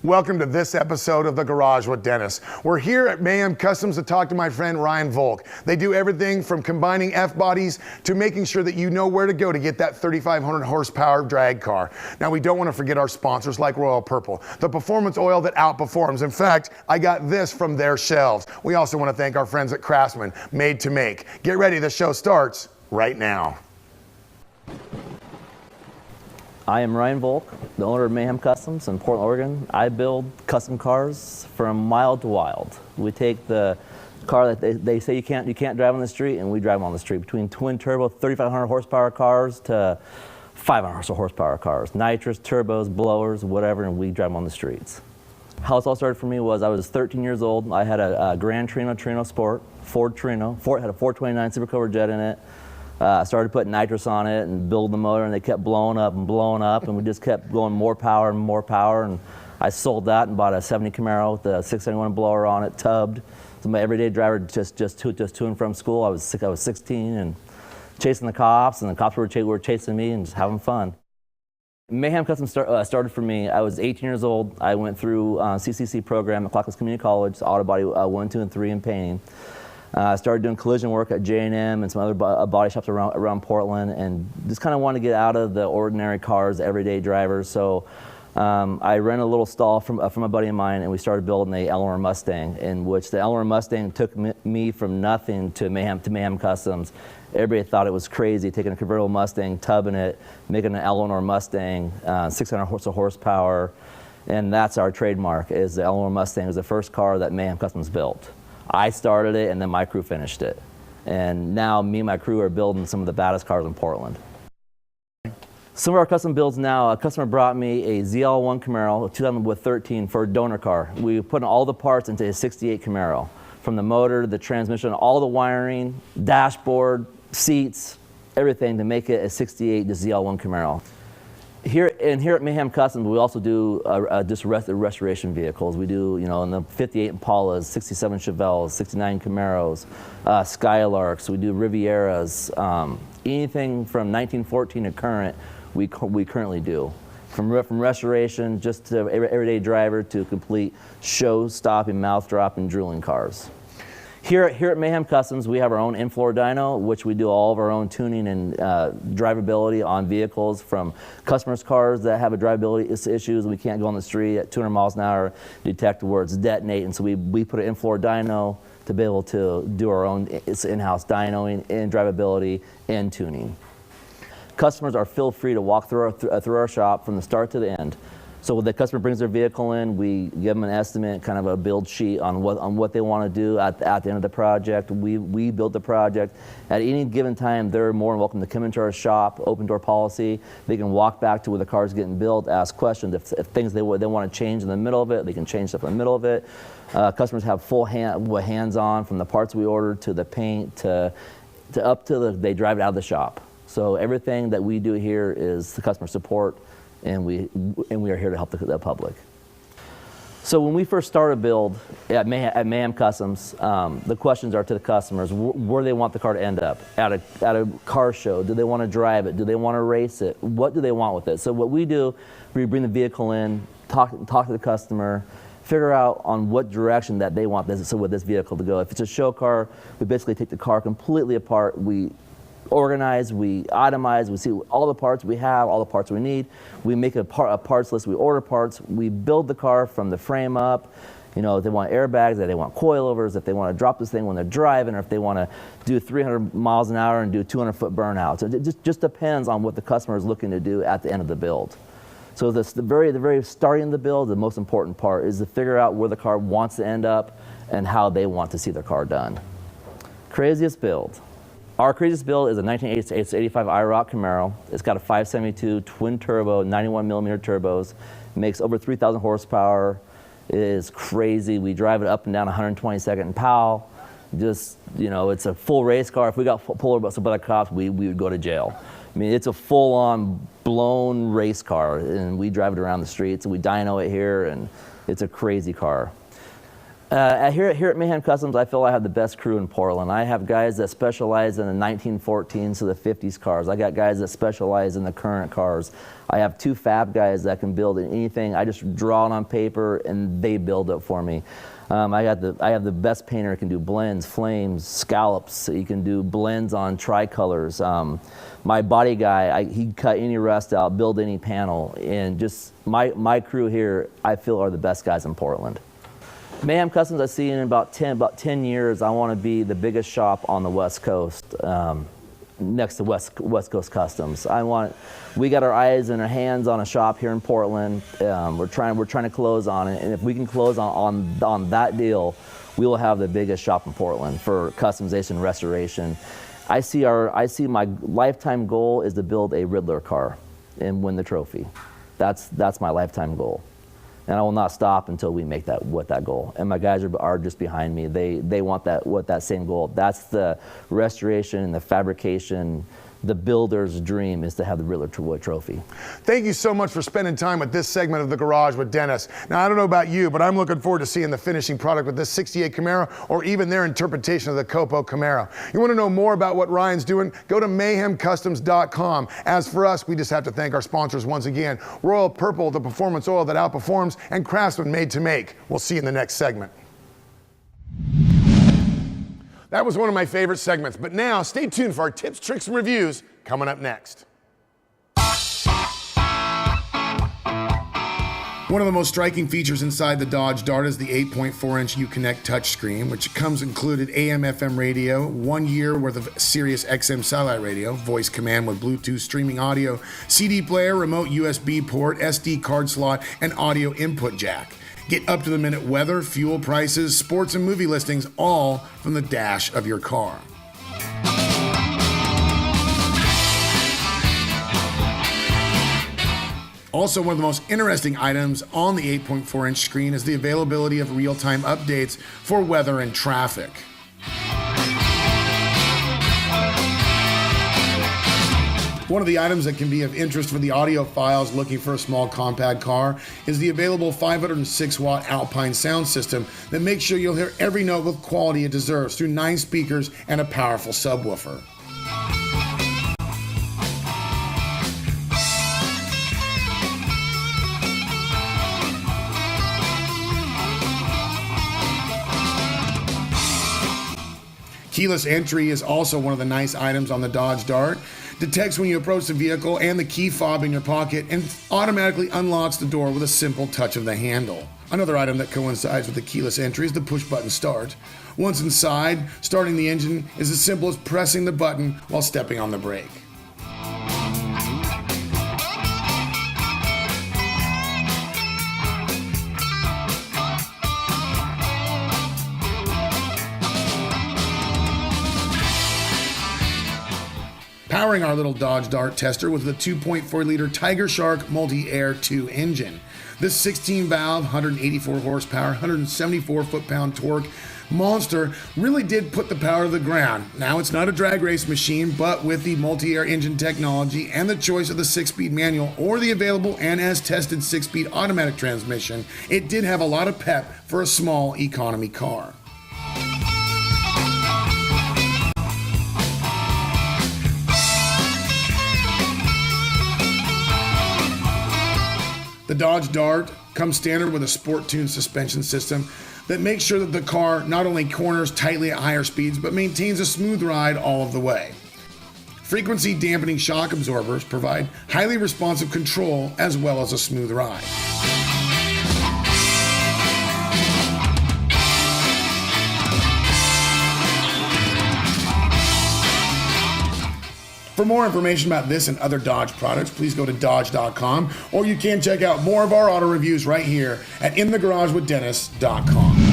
Welcome to this episode of The Garage with Dennis. We're here at Mahem Customs to talk to my friend Ryan Volk. They do everything from combining F-bodies to making sure that you know where to go to get that 3,500 horsepower drag car. Now, we don't want to forget our sponsors like Royal Purple, the performance oil that outperforms. In fact, I got this from their shelves. We also want to thank our friends at Craftsman, Made to Make. Get ready, the show starts right now. I am Ryan Volk, the owner of Mahem Customs in Portland, Oregon. I build custom cars from mild to wild. We take the car that they say you can't drive on the street, and we drive them on the street. Between twin turbo 3,500 horsepower cars to 500 horsepower cars, nitrous, turbos, blowers, whatever, and we drive them on the streets. How it all started for me was I was 13 years old. I had a Grand Torino Sport, Ford Torino. Had a 429 Supercover jet in it. Started putting nitrous on it and building the motor, and they kept blowing up, and we just kept going more power and more power. And I sold that and bought a 70 Camaro with a 671 blower on it, tubbed. So my everyday driver just to and from school. I was 16 and chasing the cops, and the cops were chasing me and just having fun. Mahem Customs started for me. I was 18 years old. I went through CCC program at Clackamas Community College, auto body 1, 2, and 3 in painting. I started doing collision work at J&M and some other body shops around Portland, and just kind of wanted to get out of the ordinary cars, everyday drivers. So I rented a little stall from a buddy of mine, and we started building a Eleanor Mustang, in which the Eleanor Mustang took me from nothing to Mahem Customs. Everybody thought it was crazy, taking a convertible Mustang, tubbing it, making an Eleanor Mustang, 600 horsepower, and that's our trademark. Is the Eleanor Mustang. It was the first car that Mahem Customs built. I started it, and then my crew finished it. And now me and my crew are building some of the baddest cars in Portland. Some of our custom builds now, a customer brought me a ZL1 Camaro, 2013, for a donor car. We put all the parts into a 68 Camaro, from the motor, the transmission, all the wiring, dashboard, seats, everything to make it a 68 ZL1 Camaro. Here at Mahem Customs, we also do just restoration vehicles. We do, in the 58 Impalas, 67 Chevelles, 69 Camaros, Skylarks. We do Rivieras. Anything from 1914 to current, we currently do. From restoration, just to everyday driver, to complete show-stopping, mouth-dropping, drooling cars. Here at Mahem Customs, we have our own in-floor dyno, which we do all of our own tuning and drivability on vehicles, from customers' cars that have a drivability issues and we can't go on the street at 200 miles an hour, detect where it's detonating. So we put an in-floor dyno to be able to do our own in-house dynoing and drivability and tuning. Customers are feel free to walk through our shop from the start to the end. So when the customer brings their vehicle in, we give them an estimate, kind of a build sheet on what they want to do at the end of the project. We build the project. At any given time, they're more than welcome to come into our shop, open door policy. They can walk back to where the car's getting built, ask questions. If things they want to change in the middle of it, they can change stuff in the middle of it. Customers have full hands-on, from the parts we order to the paint to up to they drive it out of the shop. So everything that we do here is the customer support, and we are here to help the public. So when we first start a build at Mahem Customs, the questions are to the customers: where do they want the car to end up? At a car show? Do they want to drive it? Do they want to race it? What do they want with it? So what we do, we bring the vehicle in, talk to the customer, figure out on what direction that they want this vehicle to go. If it's a show car, we basically take the car completely apart. We organize, we itemize, we see all the parts we have, all the parts we need. We make a parts list, we order parts, we build the car from the frame up. If they want airbags, if they want coilovers, if they want to drop this thing when they're driving, or if they want to do 300 miles an hour and do 200-foot burnouts. So it just depends on what the customer is looking to do at the end of the build. So the very starting of the build, the most important part is to figure out where the car wants to end up and how they want to see their car done. Craziest build. Our craziest build is a 1985 IROC Camaro. It's got a 572 twin turbo, 91 millimeter turbos. It makes over 3,000 horsepower. It is crazy. We drive it up and down 122nd and Powell. It's a full race car. If we got pulled over by the cops, we would go to jail. I mean, it's a full-on blown race car, and we drive it around the streets, and we dyno it here, and it's a crazy car. Here at Mahem Customs, I feel I have the best crew in Portland. I have guys that specialize in the 1914s to the 50s cars. I got guys that specialize in the current cars. I have 2 fab guys that can build anything. I just draw it on paper and they build it for me. I have the best painter who can do blends, flames, scallops. He can do blends on tricolors. My body guy, he'd cut any rust out, build any panel, and just my crew here, I feel, are the best guys in Portland. Mahem Customs, I see in about 10 years, I want to be the biggest shop on the West Coast, next to West Coast Customs. We got our eyes and our hands on a shop here in Portland. We're trying to close on it, and if we can close on that deal, we will have the biggest shop in Portland for customization, restoration. I see my lifetime goal is to build a Riddler car and win the trophy. That's my lifetime goal. And I will not stop until we make that goal. And my guys are just behind me. They want that same goal. That's the restoration and the fabrication. The builder's dream is to have the Riddler trophy. Thank you so much for spending time with this segment of The Garage with Dennis. Now, I don't know about you, but I'm looking forward to seeing the finishing product with this 68 Camaro or even their interpretation of the Copo Camaro. You want to know more about what Ryan's doing? Go to mayhemcustoms.com. As for us, we just have to thank our sponsors once again. Royal Purple, the performance oil that outperforms, and Craftsman made to make. We'll see you in the next segment. That was one of my favorite segments, but now stay tuned for our tips, tricks, and reviews coming up next. One of the most striking features inside the Dodge Dart is the 8.4-inch Uconnect touchscreen, which comes included AM/FM radio, 1 year worth of Sirius XM satellite radio, voice command with Bluetooth streaming audio, CD player, remote USB port, SD card slot, and audio input jack. Get up-to-the-minute weather, fuel prices, sports and movie listings, all from the dash of your car. Also, one of the most interesting items on the 8.4-inch screen is the availability of real-time updates for weather and traffic. One of the items that can be of interest for the audiophiles looking for a small compact car is the available 506-watt Alpine sound system that makes sure you'll hear every note with quality it deserves through 9 speakers and a powerful subwoofer. Keyless entry is also one of the nice items on the Dodge Dart. Detects when you approach the vehicle and the key fob in your pocket and automatically unlocks the door with a simple touch of the handle. Another item that coincides with the keyless entry is the push-button start. Once inside, starting the engine is as simple as pressing the button while stepping on the brake. Powering our little Dodge Dart tester was the 2.4-liter Tiger Shark Multi-Air 2 engine. This 16-valve, 184 horsepower, 174 foot-pound torque monster really did put the power to the ground. Now, it's not a drag race machine, but with the multi-air engine technology and the choice of the 6-speed manual or the available and as tested 6-speed automatic transmission, it did have a lot of pep for a small economy car. The Dodge Dart comes standard with a sport-tuned suspension system that makes sure that the car not only corners tightly at higher speeds, but maintains a smooth ride all of the way. Frequency dampening shock absorbers provide highly responsive control as well as a smooth ride. For more information about this and other Dodge products, please go to Dodge.com, or you can check out more of our auto reviews right here at InTheGarageWithDennis.com.